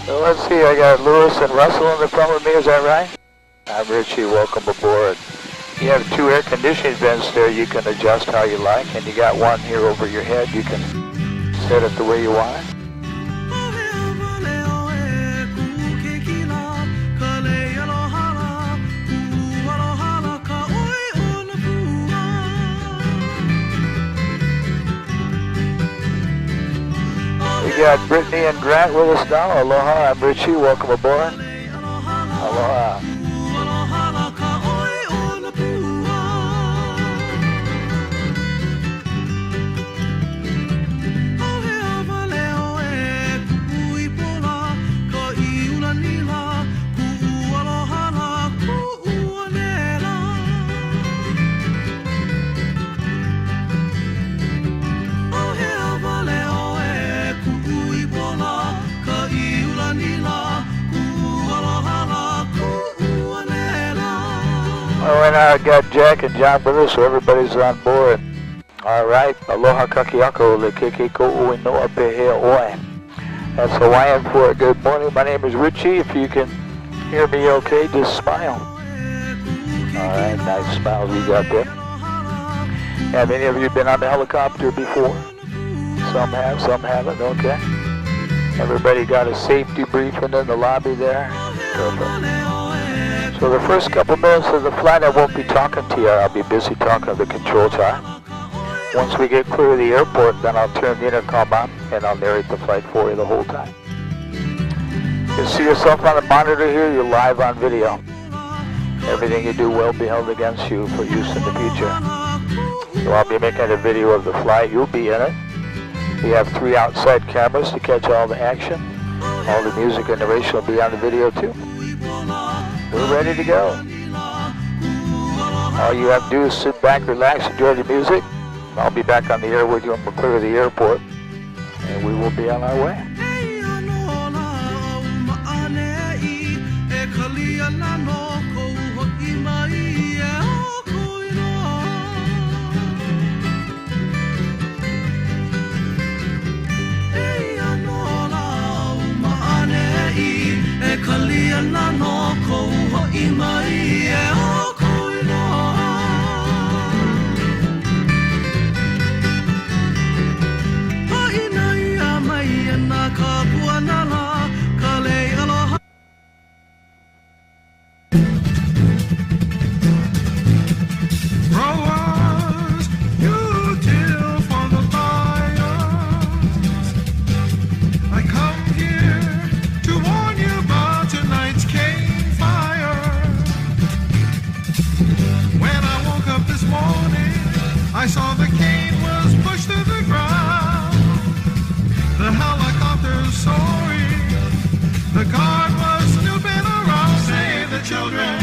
So let's see, I got Lewis and Russell in the front with me, is that right? I'm Richie, welcome aboard. You have 2 air conditioning vents there you can adjust how you like, and you got one here over your head. You can set it the way you want it. We got Brittany and Grant with us now. Aloha, I'm Richie. Welcome aboard. Aloha. Oh, and I got Jack and John with us, so everybody's on board. All right, aloha kakiako le kekeko uinoa pehe oe. That's Hawaiian for good morning. My name is Richie. If you can hear me okay, just smile. All right, nice smiles we got there. Have any of you been on the helicopter before? Some have, some haven't, okay. Everybody got a safety briefing in the lobby there? Perfect. So the first couple minutes of the flight, I won't be talking to you. I'll be busy talking to the control tower. Once we get clear of the airport, then I'll turn the intercom on and I'll narrate the flight for you the whole time. You see yourself on the monitor here, you're live on video. Everything you do will be held against you for use in the future. So I'll be making a video of the flight. You'll be in it. We have 3 outside cameras to catch all the action. All the music and narration will be on the video too. We're ready to go. All you have to do is sit back, relax, enjoy the music. I'll be back on the air with you when we're clear of the airport. And we will be on our way. I saw the cane was pushed to the ground. The helicopter's soaring. The guard was snooping around. Save the children.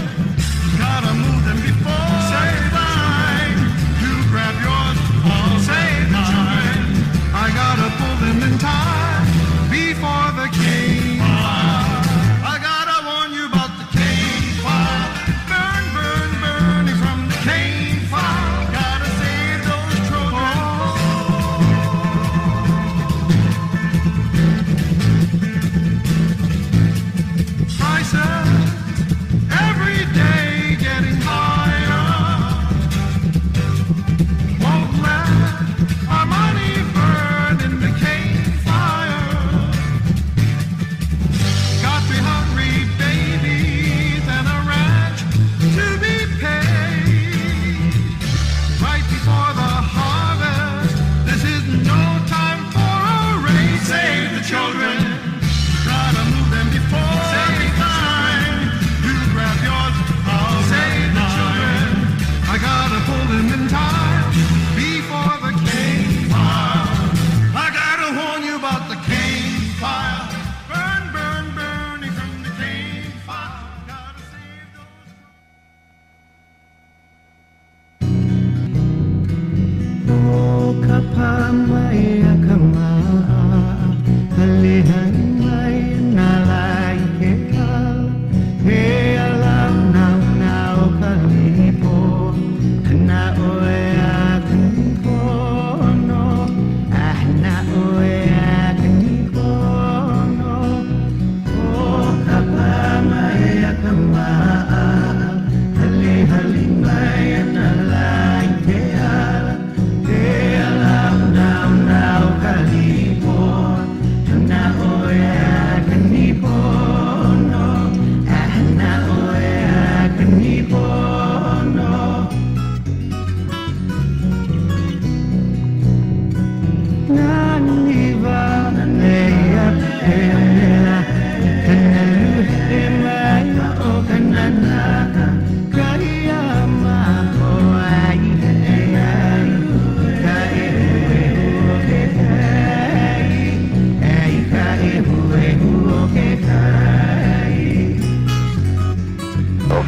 Gotta move them before save time. You grab yours. I'll save the children. I gotta pull them in time before the cane fire. I gotta warn you about the cane fire. Burn, burn, burning from the cane fire. Gotta save those children.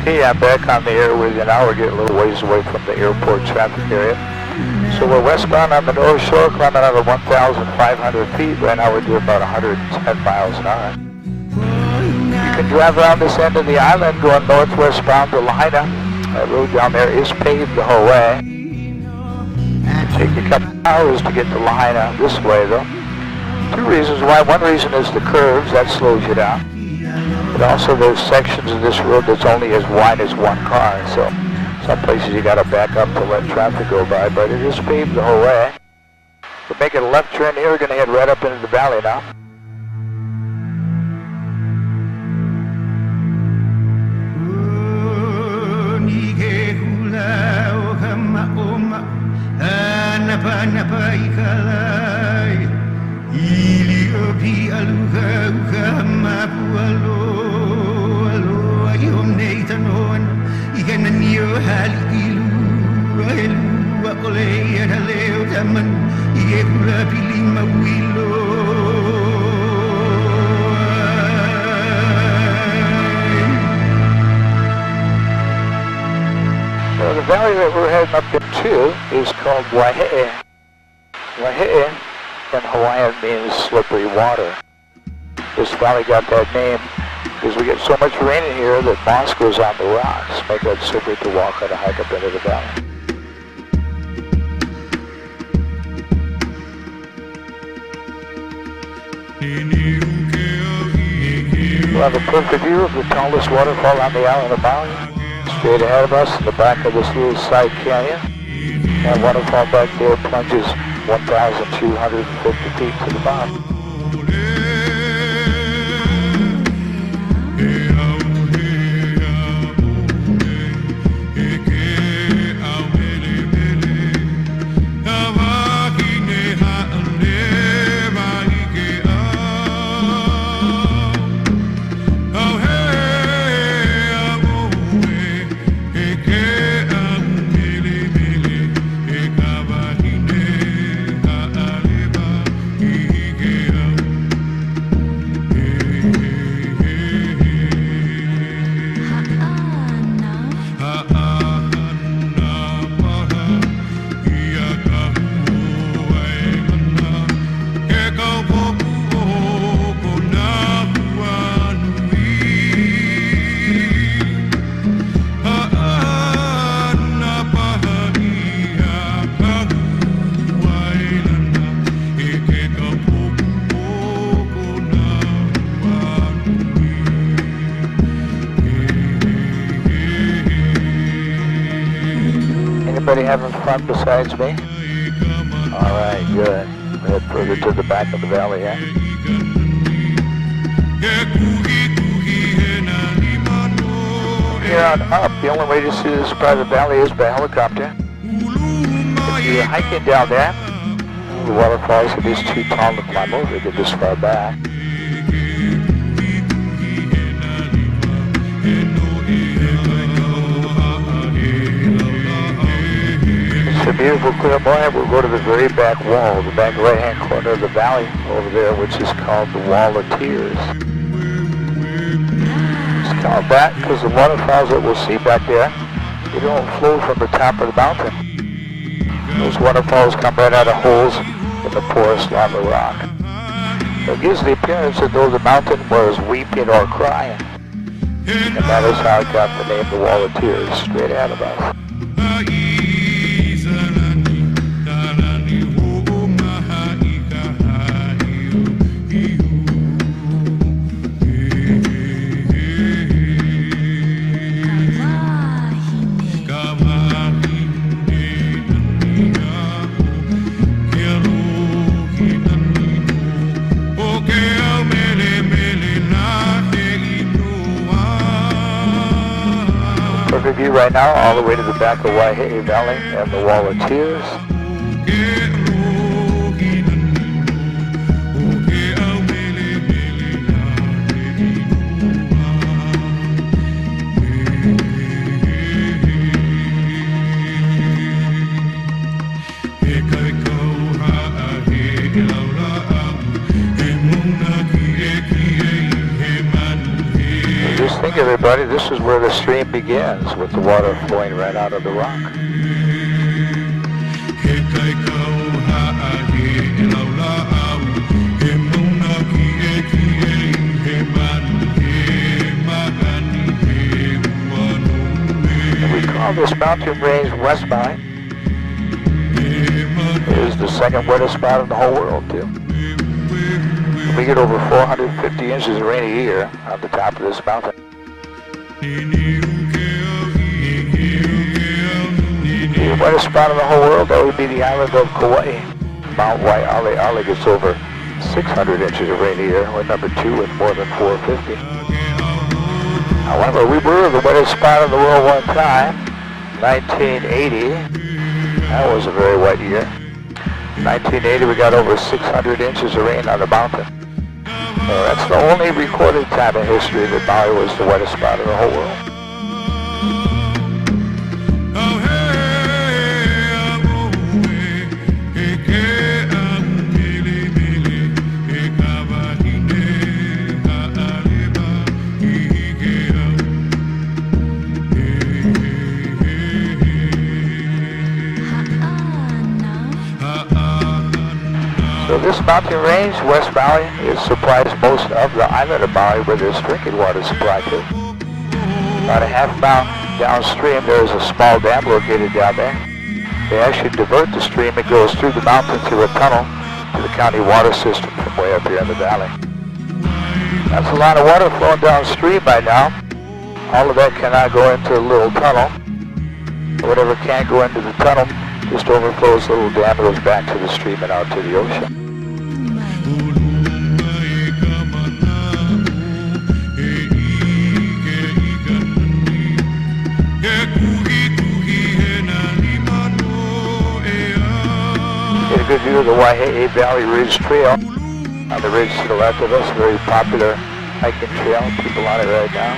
Okay, I'm back on the air with you now. We're getting a little ways away from the airport traffic area. So we're westbound on the North Shore, climbing out of 1,500 feet. Right now we're doing about 110 miles an hour. You can drive around this end of the island going northwestbound to Lahaina. That road down there is paved the whole way. It'll take you a couple hours to get to Lahaina this way though. Two reasons why. One reason is the curves, that slows you down. But also there's sections of this road that's only as wide as one car, so some places you gotta back up to let traffic go by, but it is paved the whole way. We're making a left turn here, we're gonna head right up into the valley now. So the valley that we're heading up into is called Waihe'e. Waihe'e in Hawaiian means slippery water. This valley got that name because we get so much rain in here that moss goes on the rocks, make it slippery to walk on a hike up into the valley. We'll have a perfect view of the tallest waterfall on the island of Maui. Straight ahead of us in the back of this little side canyon. That waterfall back there plunges 1,250 feet to the bottom. Anybody having fun besides me? Alright, good. We'll head further to the back of the valley here. Here on up, the only way to see this private valley is by helicopter. If you're hiking down there, the waterfalls, it is too tall to climb over to get this far back. It's a beautiful clear morning. We'll go to the very back wall, the back right-hand corner of the valley over there, which is called the Wall of Tears. It's called that because the waterfalls that we'll see back there, they don't flow from the top of the mountain. Those waterfalls come right out of holes in the porous lava rock. It gives the appearance as though the mountain was weeping or crying. And that is how it got the name the Wall of Tears, straight ahead of us. Perfect view right now, all the way to the back of Waihe'i Valley and the Wall of Tears. Just think, everybody, this is where the stream begins, with the water flowing right out of the rock. And we call this mountain range West Maui. It is the second wettest spot in the whole world, too. We get over 450 inches of rain a year on the top of this mountain. The wettest spot in the whole world, that would be the island of Kauai. Mount Waialeale gets over 600 inches of rain a year. We're number 2 with more than 450. However, we were the wettest spot in the world one time, 1980. That was a very wet year. 1980, we got over 600 inches of rain on the mountain. That's the only recorded time in history that Maui was the wettest spot in the whole world. So this mountain range, West Maui, supplies most of the island of Maui with its drinking water supply to. About a half mile downstream, there is a small dam located down there. They actually divert the stream. It goes through the mountain through a tunnel to the county water system from way up here in the valley. That's a lot of water flowing downstream by now. All of that cannot go into a little tunnel. Whatever can't go into the tunnel just overflows the little dam and goes back to the stream and out to the ocean. Get a good view of the Waihe'i Valley Ridge Trail on the ridge to the left of us. Very popular hiking trail. People on it right now.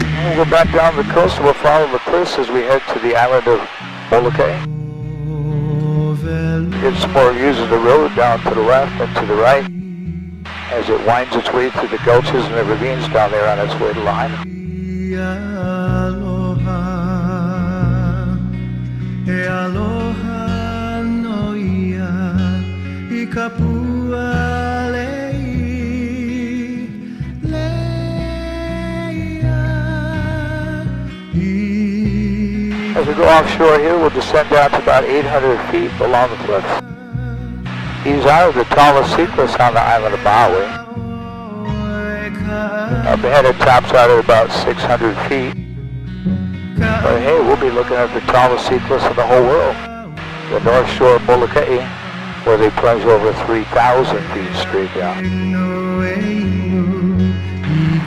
And we'll go back down the coast and we'll follow the cliffs as we head to the island of Molokai. Get some more views of the road down to the left and to the right as it winds its way through the gulches and the ravines down there on its way to Lahaina. As we go offshore here, we'll descend down to about 800 feet along the cliffs. These are the tallest sea cliffs on the island of Maui. Up ahead it tops out at about 600 feet. But hey, we'll be looking at the tallest sea cliffs in the whole world. The North Shore of Molokai, where they plunge over 3,000 feet straight down.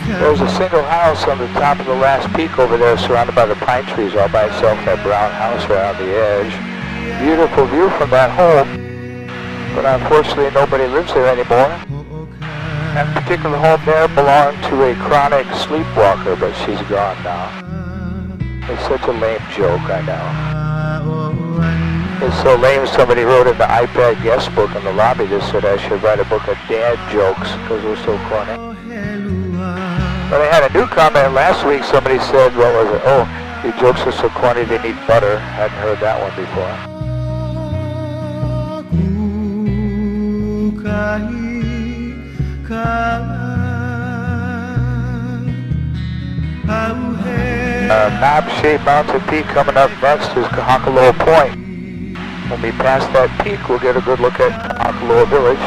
There's a single house on the top of the last peak over there, surrounded by the pine trees all by itself, that brown house right on the edge. Beautiful view from that home, but unfortunately nobody lives there anymore. That particular home there belonged to a chronic sleepwalker, but she's gone now. It's such a lame joke, I know. It's so lame somebody wrote in the iPad guest book in the lobby that said I should write a book of dad jokes because they're so corny. But I had a new comment last week. Somebody said, what was it? Oh, your jokes are so corny they need butter. Hadn't heard that one before. Knob-shaped mountain peak coming up next is Kahakaloa Point. When we pass that peak, we'll get a good look at Kahakaloa Village.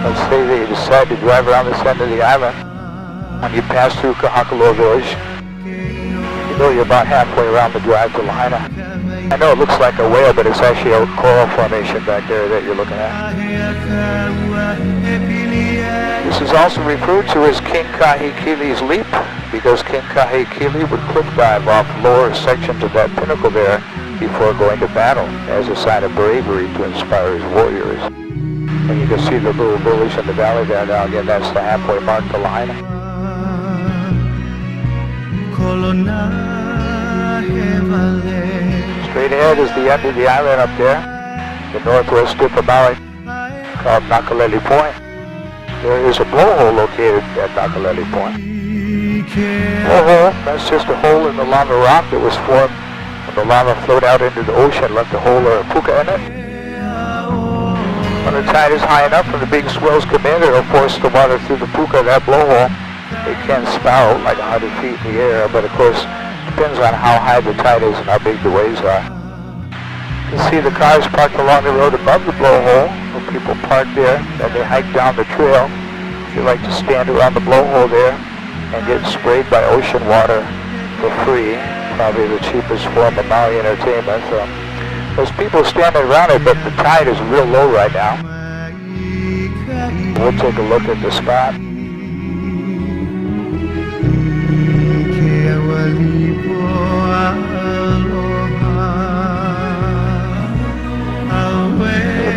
Let's say that you decide to drive around this end of the island. When you pass through Kahakaloa Village, you know you're about halfway around the drive to Lahaina. I know it looks like a whale, but it's actually a coral formation back there that you're looking at. This is also referred to as King Kahekili's Leap, because King Kahekili would cliff dive off lower sections of that pinnacle there before going to battle as a sign of bravery to inspire his warriors. And you can see the little village in the valley there now. Again, that's the halfway mark to Lahaina. Straight ahead is the end of the island up there, the northwest tip of Maui, called Nakaleli Point. There is a blowhole located at Nakaleli Point. Blowhole, that's just a hole in the lava rock that was formed when the lava flowed out into the ocean, left a hole or a puka in it. When the tide is high enough and the big swells come in, it'll force the water through the puka, that blowhole. It can spout like 100 feet in the air, but of course, depends on how high the tide is and how big the waves are. You can see the cars parked along the road above the blowhole. When people park there, then they hike down the trail. They like to stand around the blowhole there and get sprayed by ocean water for free. Probably the cheapest form of Maui entertainment. So there's people standing around it, but the tide is real low right now. We'll take a look at the spot.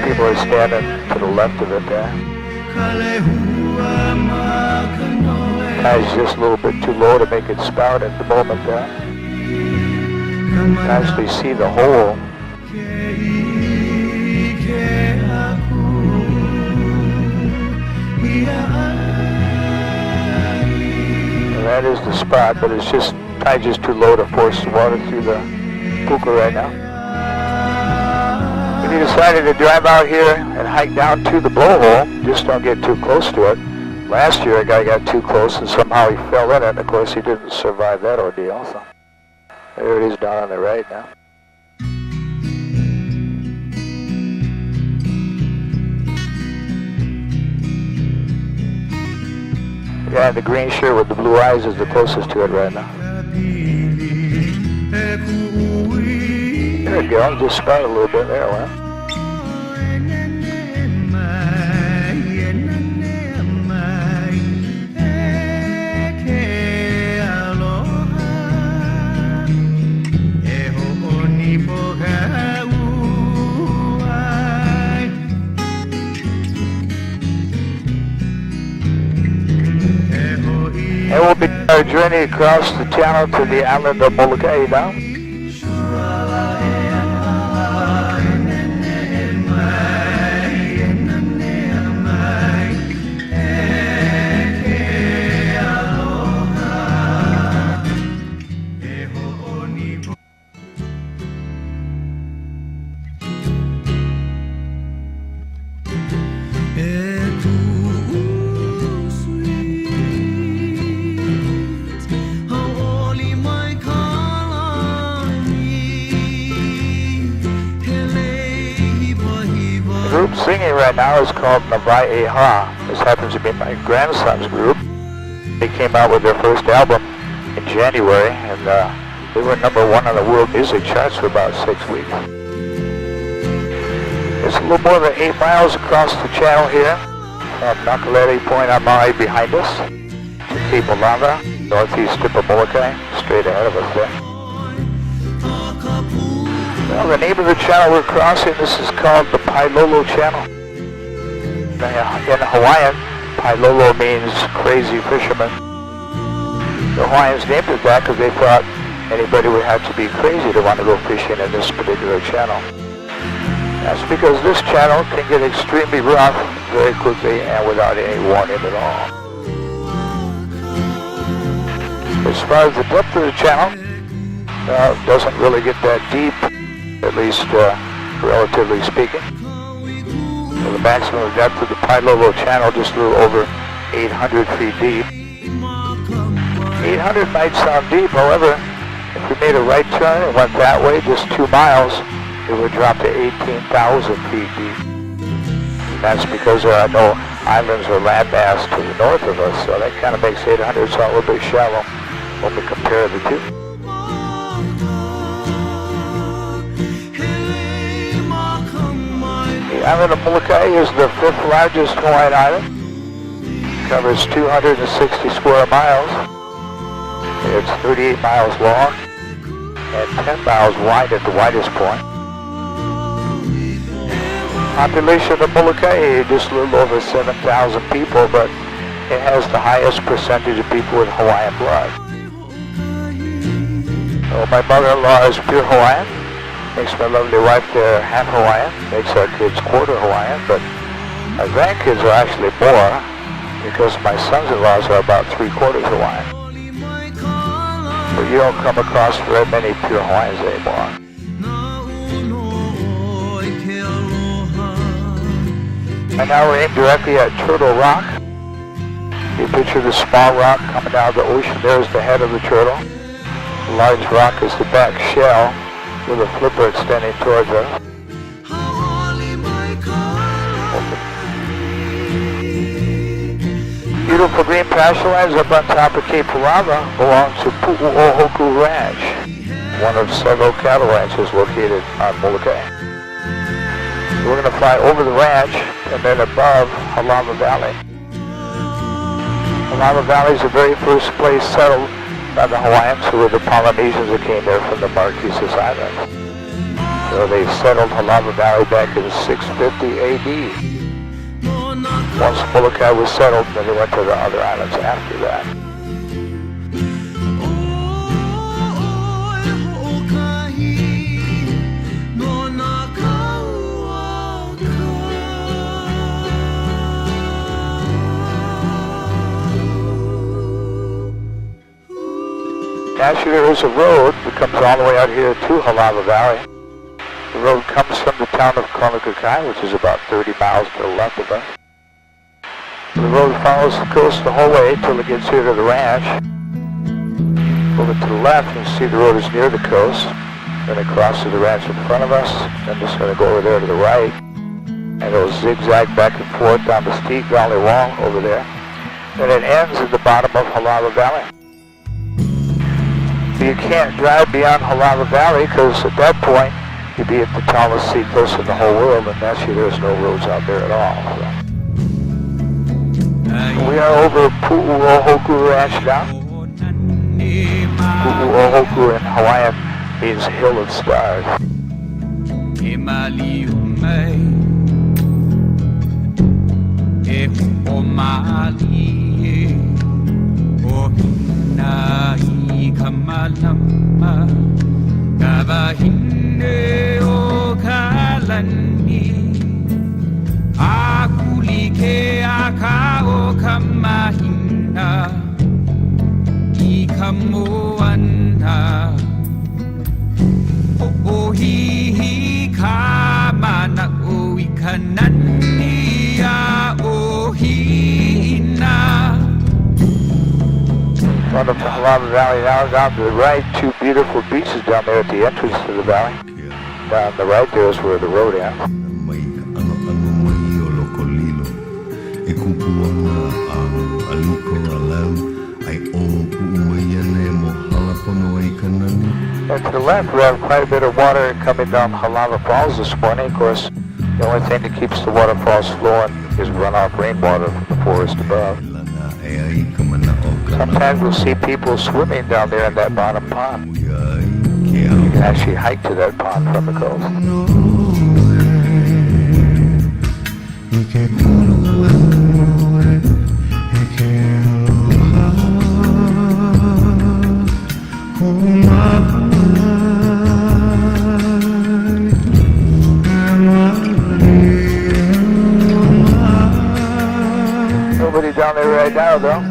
People are standing to the left of it there. Tide's just a little bit too low to make it spout at the moment there. You can actually see the hole. And that is the spot, but it's just tide's just too low to force the water through the puka right now. If you decided to drive out here and hike down to the blowhole, just don't get too close to it. Last year a guy got too close and somehow he fell in it, and of course he didn't survive that ordeal. So there it is down on the right now. The guy in the green shirt with the blue eyes is the closest to it right now. There we go, just spout a little bit there, well. And we'll begin our journey across the channel to the island of Molokai now. The group singing right now is called Navai Ha. This happens to be my grandson's group. They came out with their first album in January, and they were #1 on the world music charts for about 6 weeks. It's a little more than 8 miles across the channel here from Nakaleli Point on Maui behind us to Cape Olanga, northeast tip of Molokai, straight ahead of us there. Well, the name of the channel we're crossing, this is called the Pailolo Channel. In Hawaiian, Pailolo means crazy fisherman. The Hawaiians named it that because they thought anybody would have to be crazy to want to go fishing in this particular channel. That's because this channel can get extremely rough very quickly and without any warning at all. As far as the depth of the channel, it doesn't really get that deep, at least relatively speaking. So the maximum depth of the Pailolo Channel just a little over 800 feet deep. 800 might sound deep, however, if we made a right turn and went that way, just 2 miles, it would drop to 18,000 feet deep. And that's because there are no islands or landmass to the north of us, so that kind of makes 800 sound a little bit shallow when we compare the two. The island of Molokai is the 5th largest Hawaiian island. It covers 260 square miles. It's 38 miles long and 10 miles wide at the widest point. Population of Molokai, just a little over 7,000 people, but it has the highest percentage of people with Hawaiian blood. So my mother-in-law is pure Hawaiian. Makes my lovely wife there half Hawaiian. Makes our kids quarter Hawaiian, but our grandkids are actually more because my sons-in-laws are about 3/4 Hawaiian. But you don't come across very many pure Hawaiians anymore. And now we're aimed directly at Turtle Rock. You picture the small rock coming out of the ocean. There's the head of the turtle. The large rock is the back shell with a flipper extending towards us. Beautiful green pasture lands up on top of Cape Palava belong to Pu'uohoku Ranch, one of several cattle ranches located on Molokai. We're going to fly over the ranch and then above Halava Valley. Halava Valley is the very first place settled by the Hawaiians, who were the Polynesians that came there from the Marquesas Islands. So they settled Halava Valley back in 650 AD. Once Molokai was settled, then they went to the other islands after that. Naturally, there's a road that comes all the way out here to Halava Valley. The road comes from the town of Konokakai, which is about 30 miles to the left of us. The road follows the coast the whole way till it gets here to the ranch. Over to the left, you can see the road is near the coast. Then it crosses the ranch in front of us. Then it's going to go over there to the right. And it'll zigzag back and forth down the steep valley wall over there. Then it ends at the bottom of Halava Valley. You can't drive beyond Halava Valley because at that point you'd be at the tallest seacoast in the whole world, and naturally there's no roads out there at all. So. We are over Pu'uohoku Ranch now. Pu'uohoku in Hawaiian means Hill of Stars. Kamalama kabahine o kalani akulike aka o kamahina ikamoana ohihi kamana o ikanani ya ohina. Front of Halava Valley now, down to the right, 2 beautiful beaches down there at the entrance to the valley. Down the right there is where the road ends. And to the left, we have quite a bit of water coming down Halava Falls this morning. Of course, the only thing that keeps the waterfalls flowing is runoff rainwater from the forest above. Sometimes we'll see people swimming down there in that bottom pond. You can actually hike to that pond from the coast. Nobody down there right now, though.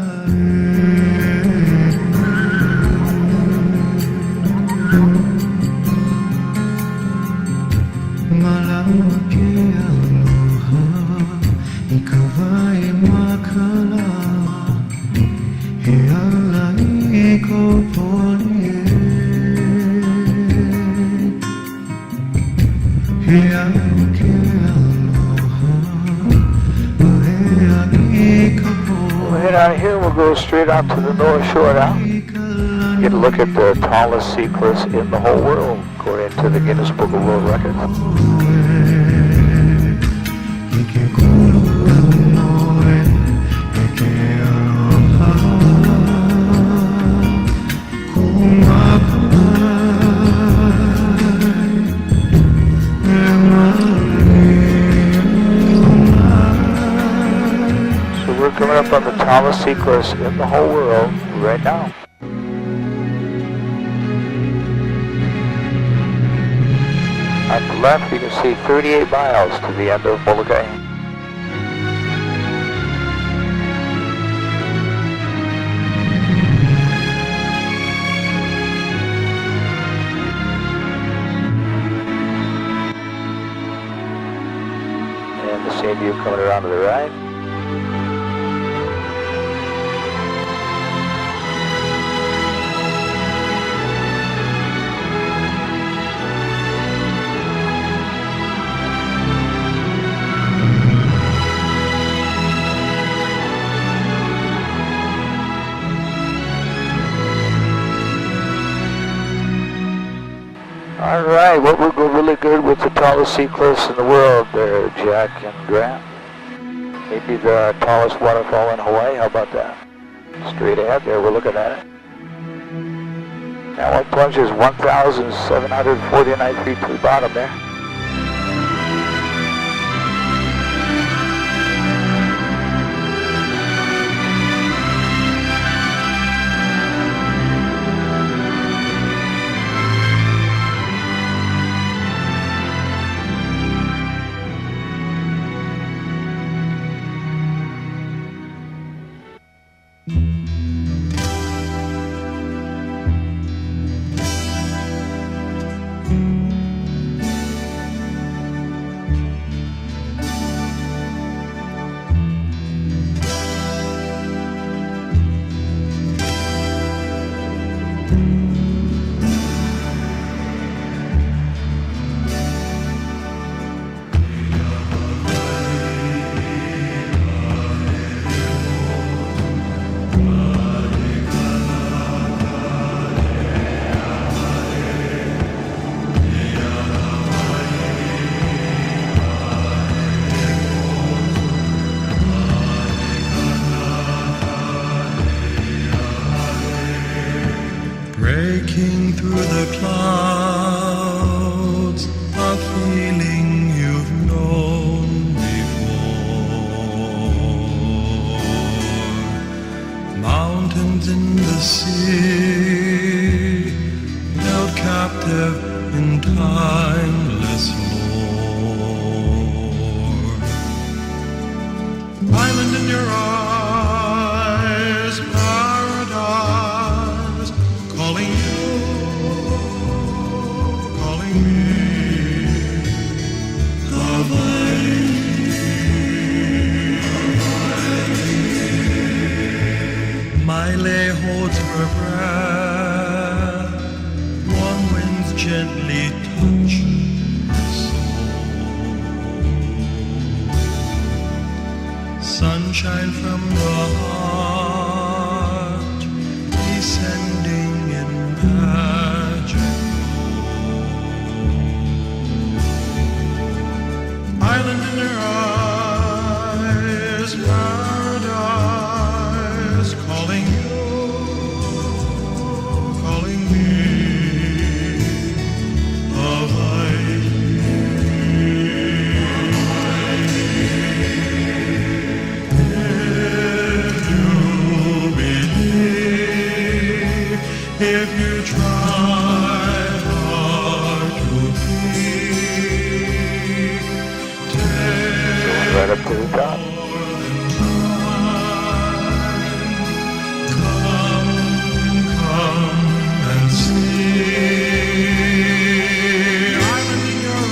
ikawai makala he ala I ko pone he ala ke aloha he ka We'll head out of here. We'll go straight out to the North Shore now. Get a look at the tallest sea cliffs in the whole world, according to the Guinness Book of World Records. So we're coming up on the tallest sea cliffs in the whole world right now. On the left, you can see 38 miles to the end of Molokai. And the same view coming around to the right. All right, what will go really good with the tallest sea cliffs in the world there, Jack and Grant? Maybe the tallest waterfall in Hawaii, how about that? Straight ahead there, we're looking at it. Now our plunge is 1,749 feet to the bottom there. Breaking through the clouds, a feeling you've known before. Mountains in the sea, held captive in timeless lore. Island in your eyes, paradise, calling you, calling me. Hawaii, Maile holds her breath, warm winds gently touch her soul. Sunshine from the heart, descending in magic glow. Island in your eyes, paradise, calling you, calling me. Hawaii. If you try hard to be, take Right up to the top. Come and see. Island in your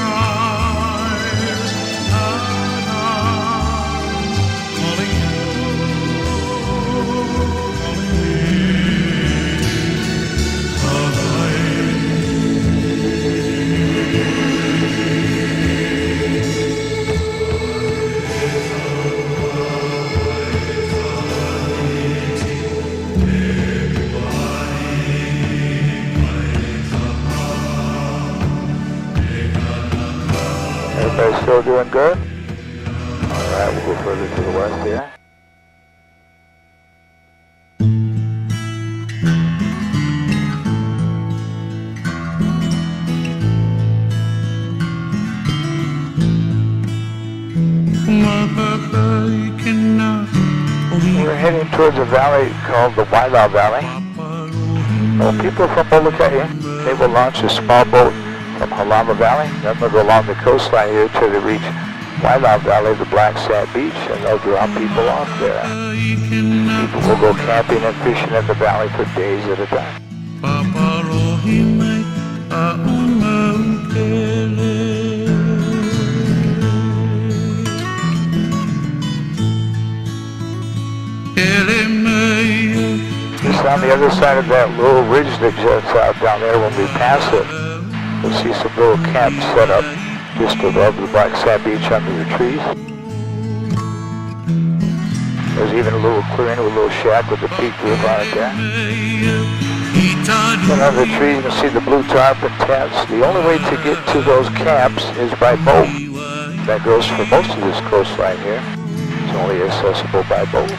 Everybody still doing good? Alright, we'll go further to the west here. We're heading towards a valley called the Wailau Valley. Well, people from Molokai, they will launch a small boat from Halama Valley, then they'll go along the coastline here till they reach Wailau Valley, the black sand beach, and they'll drop people off there. People will go camping and fishing in the valley for days at a time. Just on the other side of that little ridge that juts out down there, when we pass it, we'll see some little camps set up just above the black sand beach under the trees. There's even a little clearing with a little shack with a peak roof on it there. And under the trees you can see the blue tarp and tents. The only way to get to those camps is by boat. That goes for most of this coastline here. It's only accessible by boat.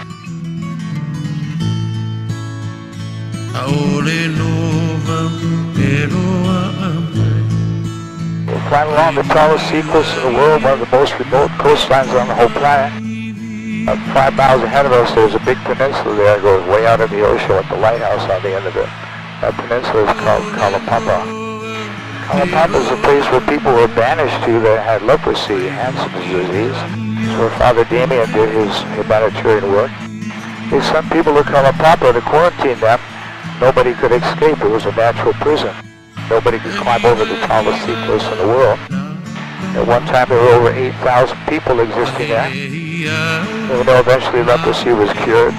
We'll climb along the tallest sea cliffs in the world, one of the most remote coastlines on the whole planet. 5 miles ahead of us, there's a big peninsula there that goes way out in the ocean with the lighthouse on the end of it. That peninsula is called Kalapapa. Kalapapa is a place where people were banished to that had leprosy, Hansen's disease. So where Father Damien did his humanitarian work. They sent people to Kalapapa to quarantine them. Nobody could escape. It was a natural prison. Nobody could climb over the tallest sea cliffs in the world. At one time there were over 8,000 people existing there. Even though eventually leprosy was cured.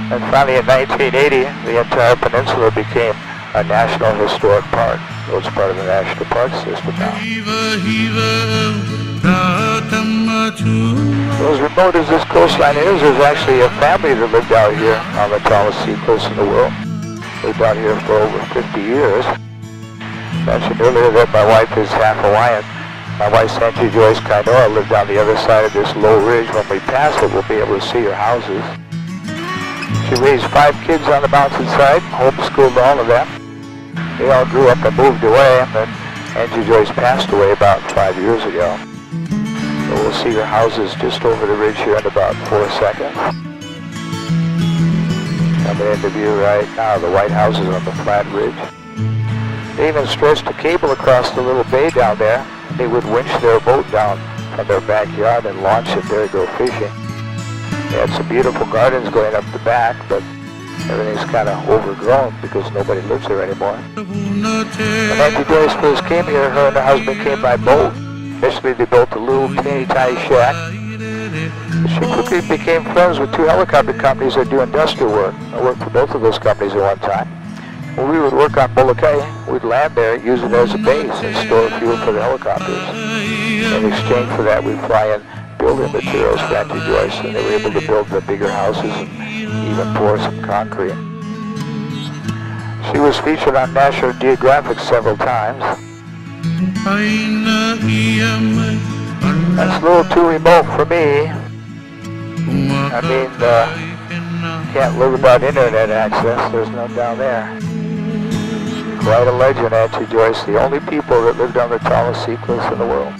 And finally in 1980, the entire peninsula became a National Historic Park. So it's part of the National Park System now. So as remote as this coastline is, there's actually a family that lived out here on the tallest sea cliffs in the world. Lived out here for over 50 years. Mentioned earlier that my wife is half Hawaiian. My wife, Santi Joyce Kainoa, lived on the other side of this low ridge. When we pass it, we'll be able to see her houses. She raised 5 kids on the mountainside, homeschooled all of them. They all grew up and moved away, and then Angie Joyce passed away about 5 years ago. So we'll see her houses just over the ridge here in about 4 seconds. Coming into view right now, the White House is on the flat ridge. They even stretched a cable across the little bay down there. They would winch their boat down from their backyard and launch it there to go fishing. They had some beautiful gardens going up the back, but everything's kind of overgrown because nobody lives there anymore. When Auntie Joyce first came here, her and her husband came by boat. Initially they built a little teeny tiny shack. She quickly became friends with 2 helicopter companies that do industrial work. I worked for both of those companies at one time. When we would work on Molokai, we'd land there, use it as a base, and store fuel for the helicopters. In exchange for that, we'd fly in building materials for Auntie Joyce, and they were able to build the bigger houses and even pour some concrete. She was featured on National Geographic several times. That's a little too remote for me. I mean, can't live without internet access. There's none down there. Quite a legend, Auntie Joyce, the only people that lived on the tallest sea cliffs in the world.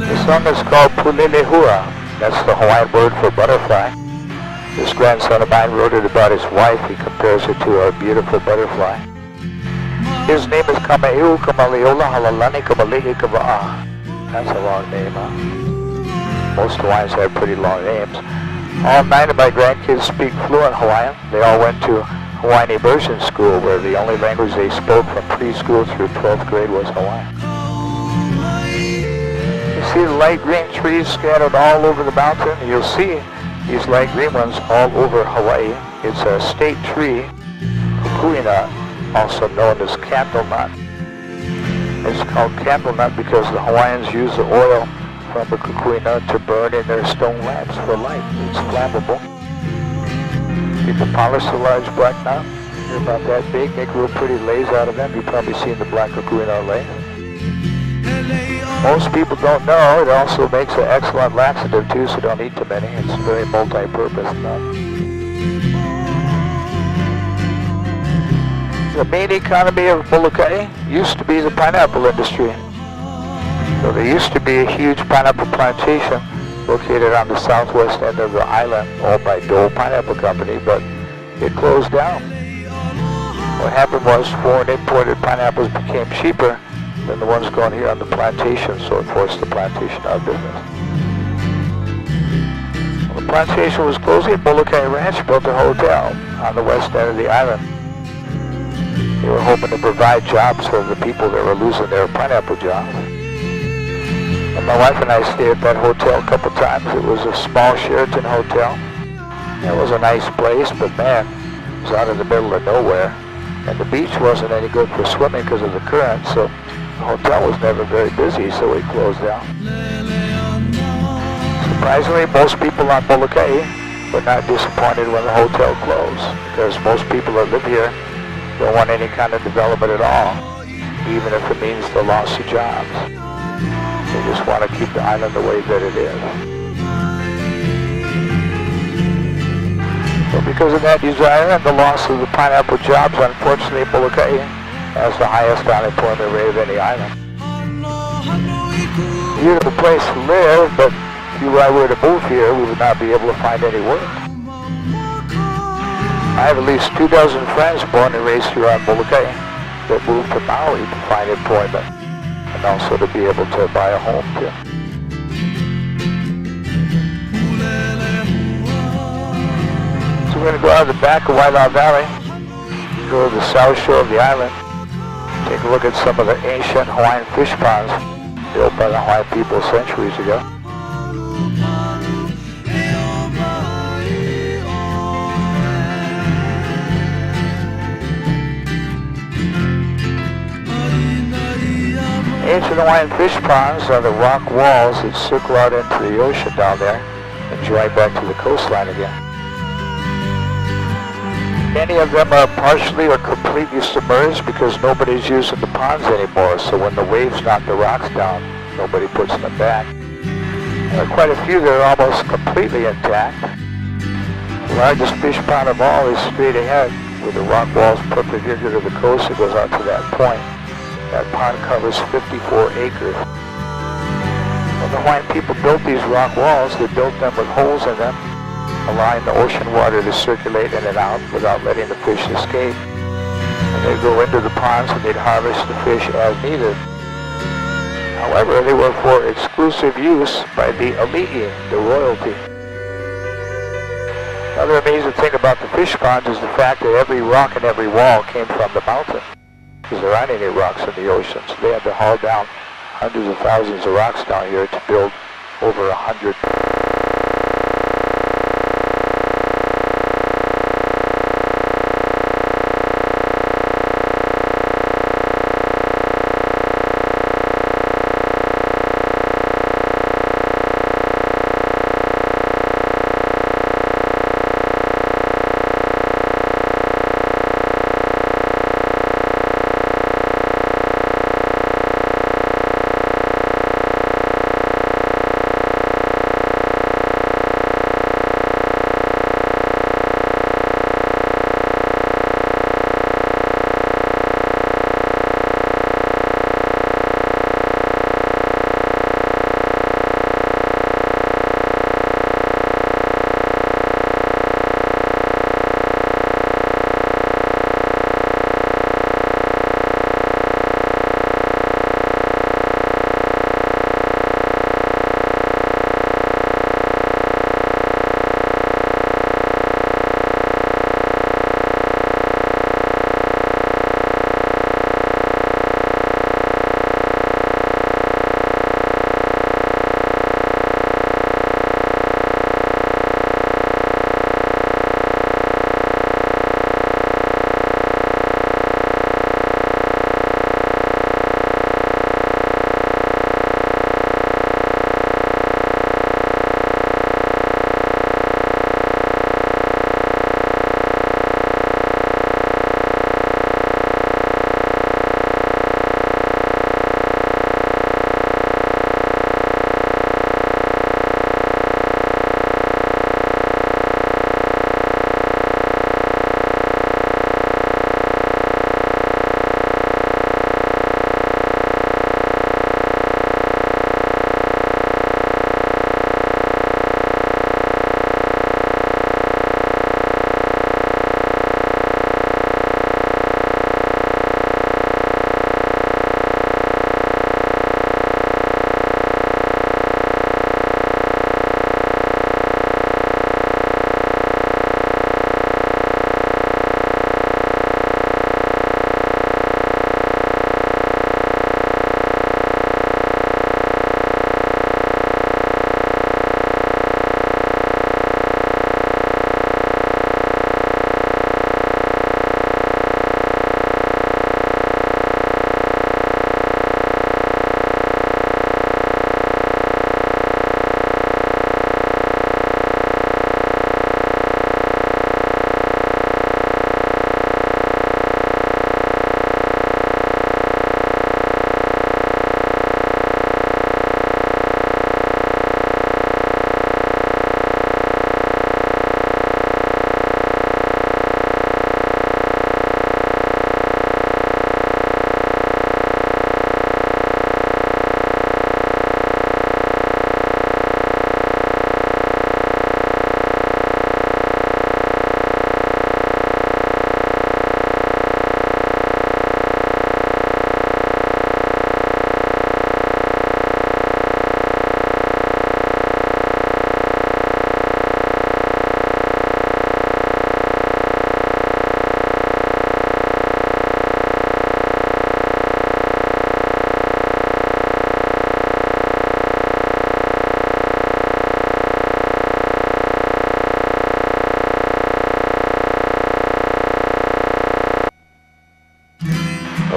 The song is called Pulelehua. That's the Hawaiian word for butterfly. This grandson of mine wrote it about his wife. He compares it to a beautiful butterfly. His name is Kama'eu Kamaleola Halalani Kamali'i Kava'a. That's a long name, huh? Most Hawaiians have pretty long names. All 9 of my grandkids speak fluent Hawaiian. They all went to Hawaiian immersion school, where the only language they spoke from preschool through 12th grade was Hawaiian. You see the light green trees scattered all over the mountain? You'll see these light green ones all over Hawaii. It's a state tree, kukuina, also known as candle nut. It's called candle nut because the Hawaiians use the oil from the kukuina to burn in their stone lamps for light. It's flammable. People polish the large black nut. They're about that big, make real pretty lays out of them. You've probably seen the black kukuina lay. Most people don't know it also makes an excellent laxative too, so don't eat too many. It's very multi-purpose nut. The main economy of Molokai used to be the pineapple industry. So there used to be a huge pineapple plantation located on the southwest end of the island, owned by Dole Pineapple Company, but it closed down. What happened was foreign imported pineapples became cheaper than the ones grown here on the plantation, so it forced the plantation out of business. When the plantation was closing, Molokai Ranch built a hotel on the west end of the island. They were hoping to provide jobs for the people that were losing their pineapple jobs. And my wife and I stayed at that hotel a couple times. It was a small Sheraton hotel. It was a nice place, but man, it was out in the middle of nowhere. And the beach wasn't any good for swimming because of the current, so the hotel was never very busy, so we closed down. Surprisingly, most people on Molokai were not disappointed when the hotel closed, because most people that live here don't want any kind of development at all, even if it means the loss of jobs. They just want to keep the island the way that it is. So because of that desire and the loss of the pineapple jobs, unfortunately, Molokai has the highest unemployment rate of any island. Beautiful place to live, but if you were to move here, we would not be able to find any work. I have at least 2 dozen friends born and raised here on Molokai that moved to Maui to find employment and also to be able to buy a home too. So we're going to go out of the back of Wailau Valley, go to the south shore of the island, take a look at some of the ancient Hawaiian fish ponds built by the Hawaiian people centuries ago. Ancient Hawaiian fish ponds are the rock walls that circle out into the ocean down there and join back to the coastline again. Many of them are partially or completely submerged because nobody's using the ponds anymore, so when the waves knock the rocks down, nobody puts them back. There are quite a few that are almost completely intact. The largest fish pond of all is straight ahead, with the rock walls perpendicular to the coast. It goes out to that point. That pond covers 54 acres. When the Hawaiian people built these rock walls, they built them with holes in them, allowing the ocean water to circulate in and out without letting the fish escape. And they'd go into the ponds and they'd harvest the fish as needed. However, they were for exclusive use by the ali'i, the royalty. Another amazing thing about the fish ponds is the fact that every rock and every wall came from the mountain, because there aren't any rocks in the ocean, so they had to haul down hundreds of thousands of rocks down here to build over 100.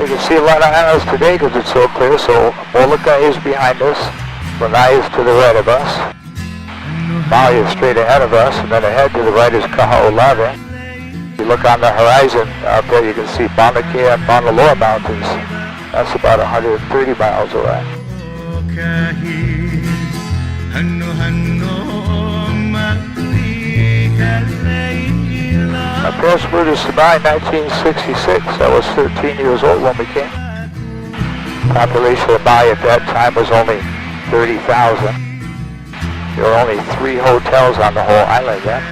We can see a lot of islands today because it's so clear. So Molokai is behind us. Lanai is to the right of us. Maui is straight ahead of us, and then ahead to the right is Kaho'olawe. If you look on the horizon out there, you can see Mauna Kea and Mauna Loa mountains. That's about 130 miles away. My parents moved to Maui in 1966. I was 13 years old when we came. Population of Maui at that time was only 30,000. There were only 3 hotels on the whole island then.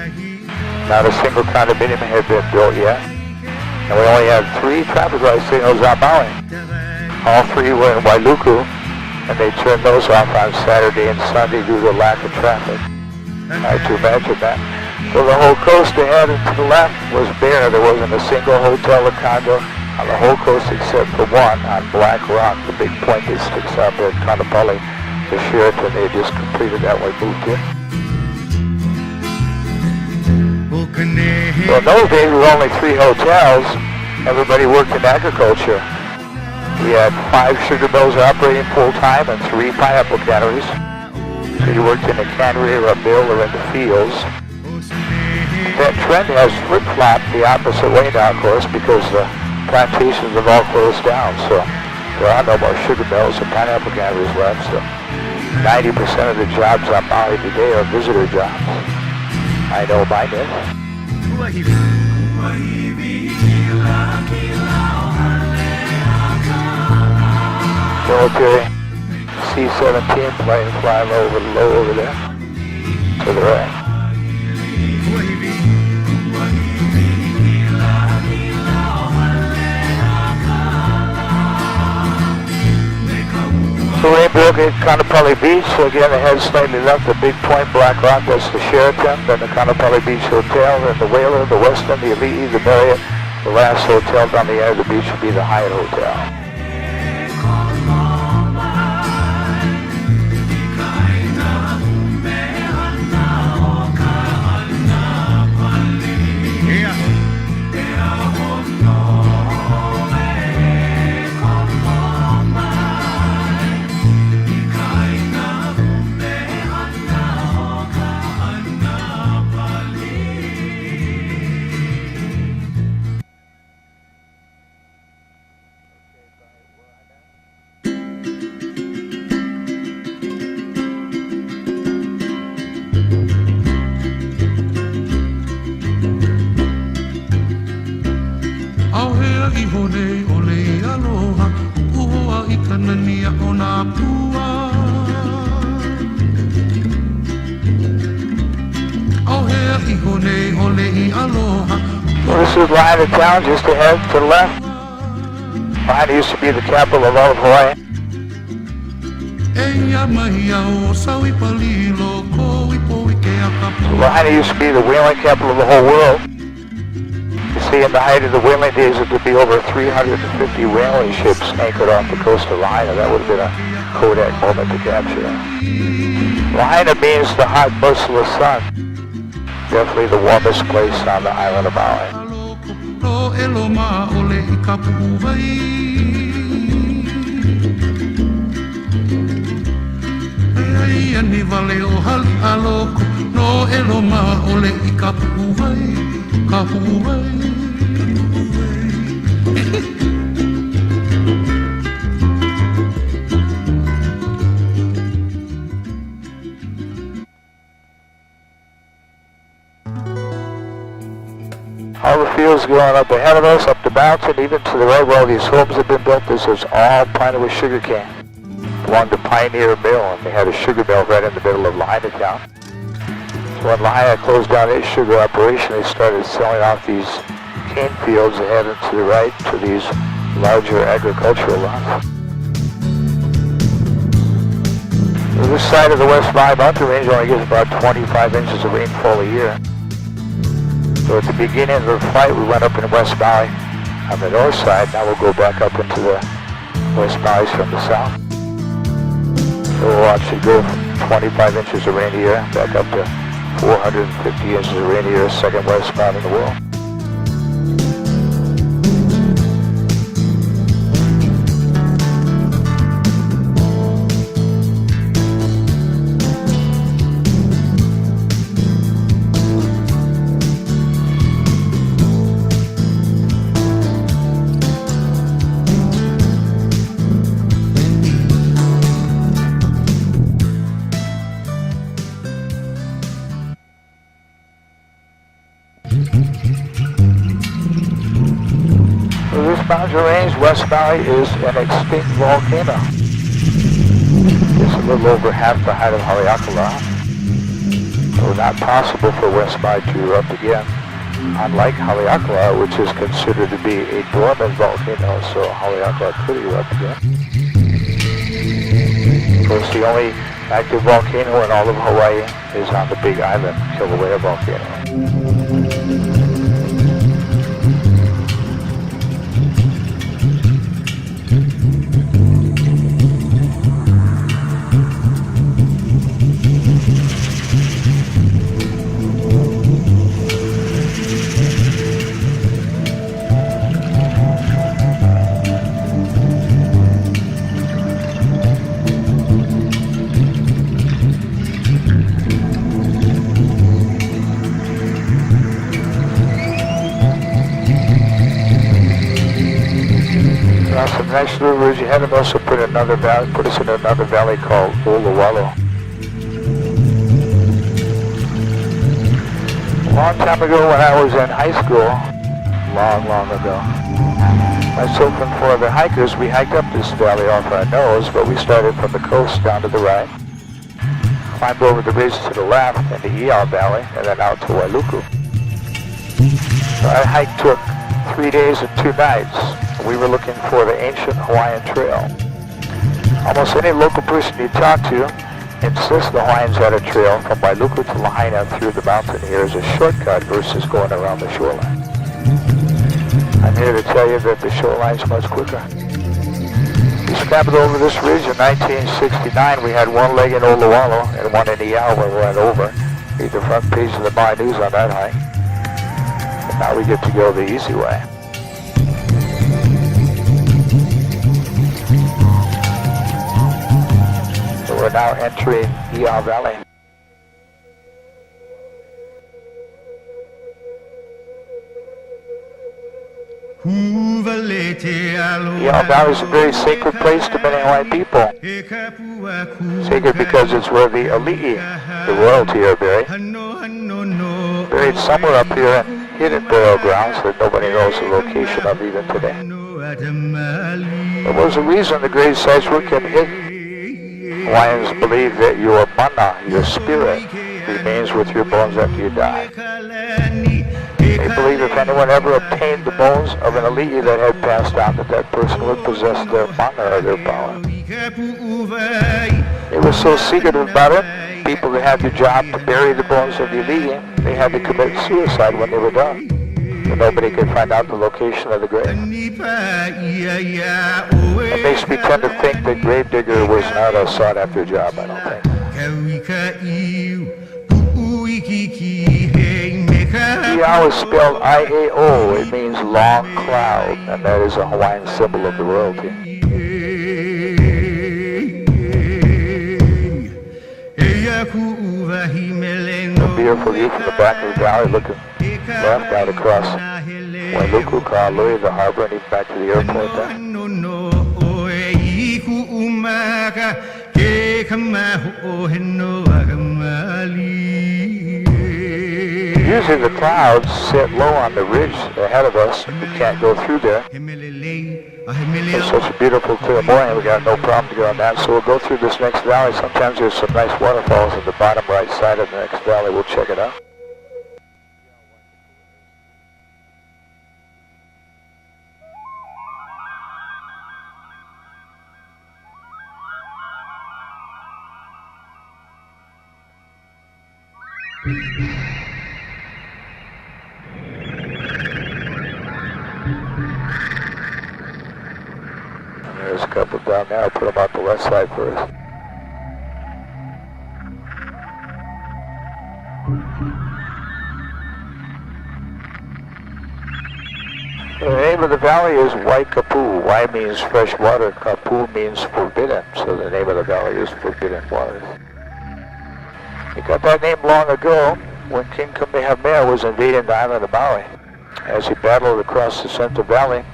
Not a single condominium had been built yet. And we only had 3 traffic light signals on Maui. All 3 were in Wailuku, and they turned those off on Saturday and Sunday due to lack of traffic. Hard to imagine that. So the whole coast ahead and to the left was bare. There wasn't a single hotel or condo on the whole coast except for one on Black Rock, the big point that sticks out there at Kaanapali. The Sheraton, they just completed that one, moved in. So in those days, there were only 3 hotels. Everybody worked in agriculture. We had 5 sugar mills operating full-time and 3 pineapple canneries. So you worked in a cannery or a mill or in the fields. That trend has flip-flopped the opposite way now, of course, because the plantations have all closed down. So there are no more sugar mills and pineapple canneries left. So 90% of the jobs on Maui today are visitor jobs. I know mine is. Military C-17 plane flying low over there. To the right. The rain broke at Kaanapali Beach, so again the head slightly left, the big point, Black Rock, that's the Sheraton, then the Kaanapali Beach Hotel, then the Whaler, the Westin, the Ali'i, the Marriott. The last hotel down the end of the beach would be the Hyatt Hotel. Well, this is Lahaina town, just ahead to the left. Lahaina used to be the capital of all of Hawaii. So Lahaina used to be the whaling capital of the whole world. You see, in the height of the whaling days, it would be over 350 whaling ships anchored off the coast of Lahaina. That would have been a Kodak moment to capture. Lahaina means the hot, merciless sun. Definitely the warmest place on the island of Maui. All the fields going up ahead of us, up the mountain, even to the right where all these homes have been built. This is all planted with sugar cane. Belonged to Pioneer Mill, and they had a sugar mill right in the middle of Lahaina town. So when Lahaina closed down its sugar operation, they started selling off these cane fields ahead and to the right to these larger agricultural lots. This side of the West Maui mountain range only gets about 25 inches of rainfall a year. So at the beginning of the flight, we went up in West Maui on the north side. Now we'll go back up into the West Maui from the south. So we'll actually go from 25 inches of rain a year back up to 450 inches of rain a year, second West Maui in the world. Boundary Range, West Maui is an extinct volcano. It's a little over half the height of Haleakala. So not possible for West Maui to erupt again. Unlike Haleakala, which is considered to be a dormant volcano, so Haleakala could erupt again. Of course, the only active volcano in all of Hawaii is on the Big Island, Kilauea volcano. The next rivers ahead of us will put us in another valley called Olawalo. A long time ago when I was in high school, long ago, myself and 4 other hikers, we hiked up this valley off our nose, but we started from the coast down to the right, climbed over the ridge to the left in the Iao Valley, and then out to Wailuku. So our hike took 3 days and 2 nights. We were looking for the ancient Hawaiian Trail. Almost any local person you talk to insists the Hawaiians had a trail from Wailuku to Lahaina through the mountain here as a shortcut versus going around the shoreline. I'm here to tell you that the shoreline's much quicker. We scrambled over this ridge in 1969. We had one leg in Olawalo and one in Iao when we went over. Read the front page of the Maui News on that hike. And now we get to go the easy way. We're now entering Iao Valley. Iao Valley is a very sacred place to many Hawaiian people. Sacred because it's where the ali'i, the royalty, are buried. Buried somewhere up here in hidden burial grounds that nobody knows the location of even today. There was a reason the grave sites were kept hidden. Hawaiians believe that your mana, your spirit, remains with your bones after you die. They believe if anyone ever obtained the bones of an ali'i that had passed on, that person would possess their mana or their power. They were so secretive about it, people that had the job to bury the bones of the ali'i, they had to commit suicide when they were done. So nobody could find out the location of the grave. It makes me tend to think that gravedigger was not a sought-after job, I don't think. Iao is spelled I-A-O. It means long cloud, and that is a Hawaiian symbol of the royalty. A beautiful view from the back of the valley, looking left out across Wailuku, Kaului, the harbor, and even back to the airport there. Usually the clouds sit low on the ridge ahead of us. We can't go through there. It's such a beautiful clear morning, we got no problem to go on that. So we'll go through this next valley. Sometimes there's some nice waterfalls at the bottom right side of the next valley. We'll check it out. There's a couple down there. I'll put them out the west side first. The name of the valley is Waikapu. Wai means fresh water. Kapu means forbidden. So the name of the valley is Forbidden Waters. It got that name long ago when King Kamehameha was invading the island of Maui. As he battled across the Central Valley,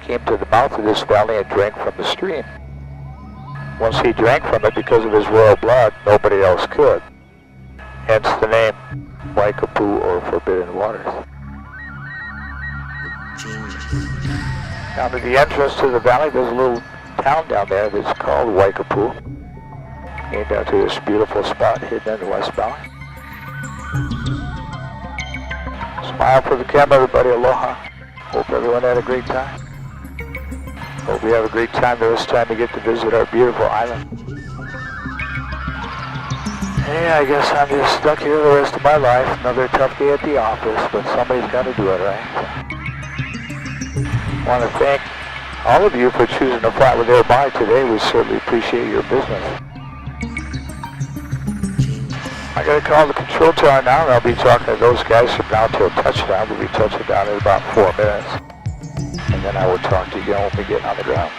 came to the mouth of this valley and drank from the stream. Once he drank from it, because of his royal blood, nobody else could. Hence the name Waikapu, or Forbidden Waters. Down at the entrance to the valley, there's a little town down there that's called Waikapu. Named out to this beautiful spot hidden in the West Valley. Smile for the camera, everybody. Aloha. Hope everyone had a great time. Hope we have a great time this time to get to visit our beautiful island. Hey, I guess I'm just stuck here the rest of my life. Another tough day at the office, but somebody's got to do it, right? I want to thank all of you for choosing to fly with Airby today. We certainly appreciate your business. I got to call the control tower now, and I'll be talking to those guys from now till touchdown. We'll be touching down in about 4 minutes. And then I will talk to you again when we get on the ground.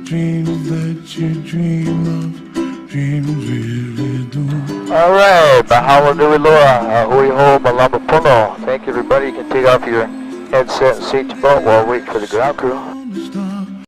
dreams that you dream of All right, Mahalo Nui Loa, Hui Ho, Malama Pono. Thank you, everybody. You can take off your headset and seatbelt while waiting for the ground crew.